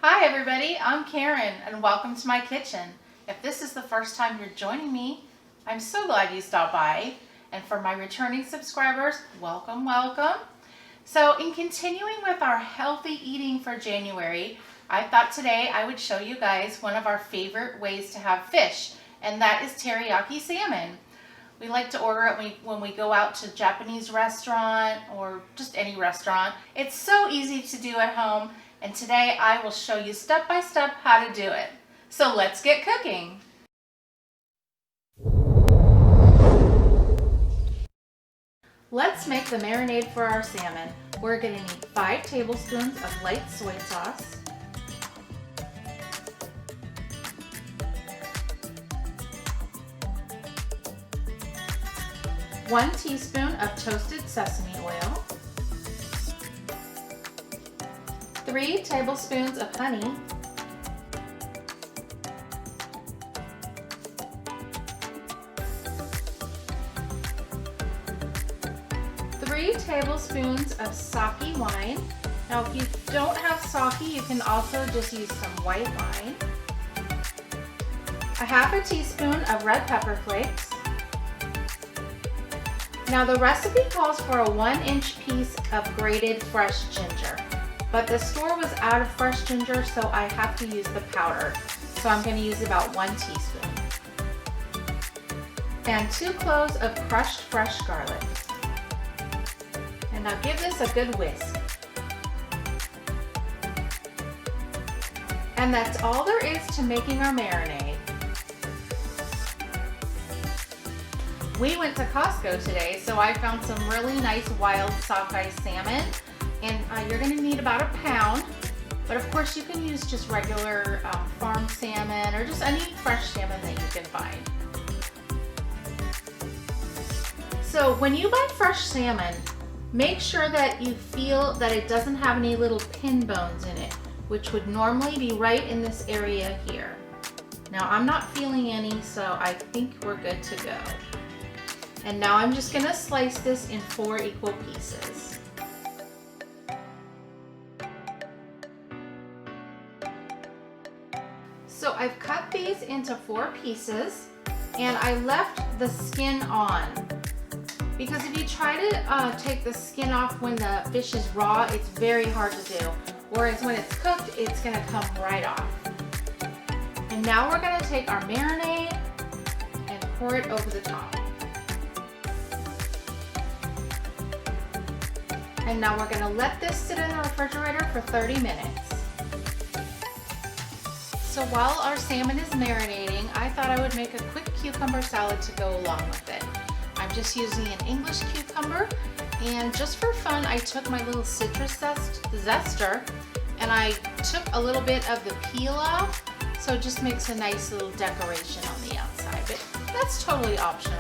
Hi everybody, I'm Karen and welcome to my kitchen. If this is the first time you're joining me, I'm so glad you stopped by. And for my returning subscribers, welcome, welcome. So in continuing with our healthy eating for January, I thought today I would show you guys one of our favorite ways to have fish, and that is teriyaki salmon. We like to order it when we go out to a Japanese restaurant or just any restaurant. It's so easy to do at home, and today I will show you step by step how to do it. So let's get cooking. Let's make the marinade for our salmon. We're going to need 5 tablespoons of light soy sauce, 1 teaspoon of toasted sesame oil, 3 tablespoons of honey, 3 tablespoons of sake wine. Now if you don't have sake, you can also just use some white wine, a half a teaspoon of red pepper flakes. Now the recipe calls for a 1-inch piece of grated fresh ginger, but the store was out of fresh ginger, so I have to use the powder. So I'm going to use about 1 teaspoon. And 2 cloves of crushed fresh garlic. And now give this a good whisk. And that's all there is to making our marinade. We went to Costco today, so I found some really nice wild sockeye salmon, and you're going to need about a pound, but of course you can use just regular farm salmon or just any fresh salmon that you can find. So when you buy fresh salmon, make sure that you feel that it doesn't have any little pin bones in it, which would normally be right in this area here. Now I'm not feeling any, so I think we're good to go. And now I'm just going to slice this in 4 equal pieces. So I've cut these into 4 pieces, and I left the skin on. Because if you try to take the skin off when the fish is raw, it's very hard to do. Whereas when it's cooked, it's going to come right off. And now we're going to take our marinade and pour it over the top. And now we're going to let this sit in the refrigerator for 30 minutes. So while our salmon is marinating, I thought I would make a quick cucumber salad to go along with it. I'm just using an English cucumber, and just for fun I took my little citrus zester and I took a little bit of the peel off, so it just makes a nice little decoration on the outside, but that's totally optional.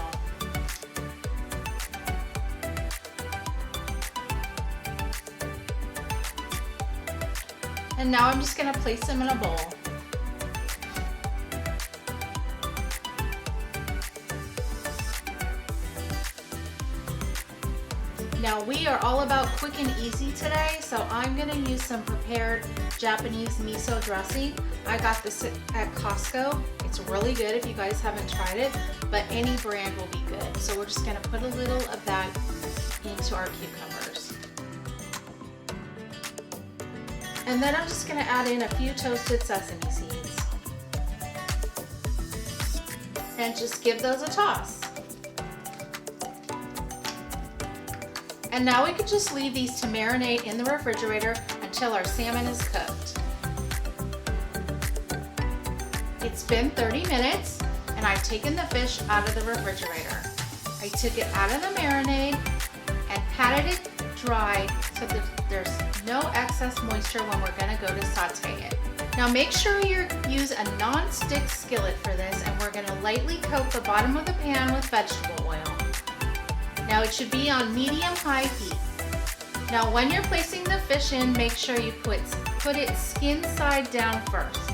And now I'm just going to place them in a bowl. Now we are all about quick and easy today, so I'm going to use some prepared Japanese miso dressing. I got this at Costco. It's really good if you guys haven't tried it, but any brand will be good. So we're just going to put a little of that into our cucumbers. And then I'm just going to add in a few toasted sesame seeds. And just give those a toss. And now we could just leave these to marinate in the refrigerator until our salmon is cooked. It's been 30 minutes and I've taken the fish out of the refrigerator. I took it out of the marinade and patted it dry so that there's no excess moisture when we're going to go to saute it. Now make sure you use a non-stick skillet for this, and we're going to lightly coat the bottom of the pan with vegetable oil. Now it should be on medium-high heat. Now when you're placing the fish in, make sure you put it skin side down first.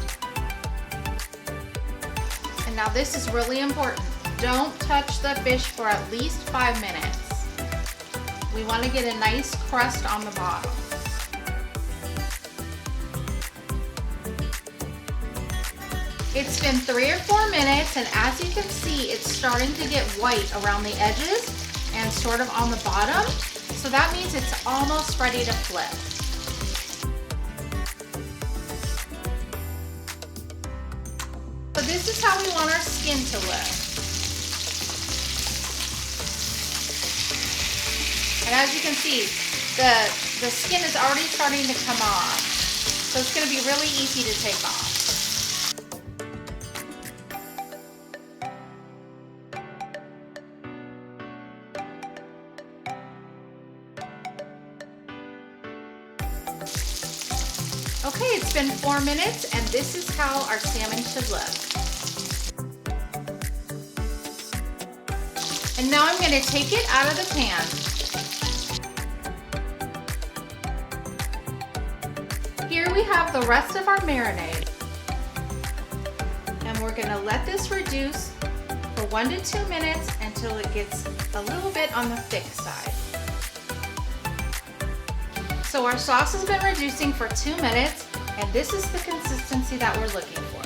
And now this is really important. Don't touch the fish for at least 5 minutes. We want to get a nice crust on the bottom. It's been 3 or 4 minutes, and as you can see, it's starting to get white around the edges and sort of on the bottom. So that means it's almost ready to flip. So this is how we want our skin to look. And as you can see, the skin is already starting to come off. So it's going to be really easy to take off. Okay, it's been 4 minutes, and this is how our salmon should look. And now I'm going to take it out of the pan. Here we have the rest of our marinade. And we're going to let this reduce for 1 to 2 minutes until it gets a little bit on the thick side. So our sauce has been reducing for 2 minutes, and this is the consistency that we're looking for.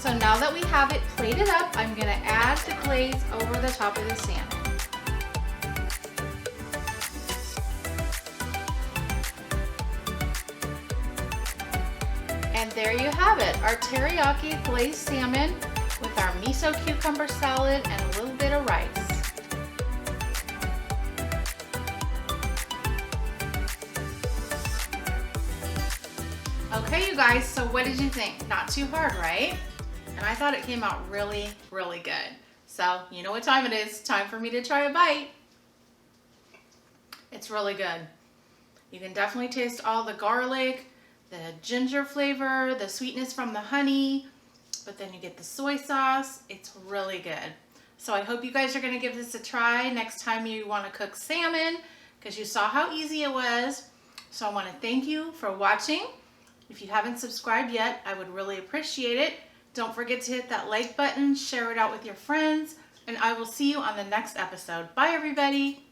So now that we have it plated up, I'm going to add the glaze over the top of the salmon. And there you have it, our teriyaki glazed salmon with our miso cucumber salad and a little bit of rice. Okay, you guys, so what did you think? Not too hard, right? And I thought it came out really, really good. So, you know what time it is. Time for me to try a bite. It's really good. You can definitely taste all the garlic, the ginger flavor, the sweetness from the honey, but then you get the soy sauce. It's really good. So I hope you guys are going to give this a try next time you want to cook salmon, because you saw how easy it was. So I want to thank you for watching. If you haven't subscribed yet, I would really appreciate it. Don't forget to hit that like button, share it out with your friends, and I will see you on the next episode. Bye, everybody.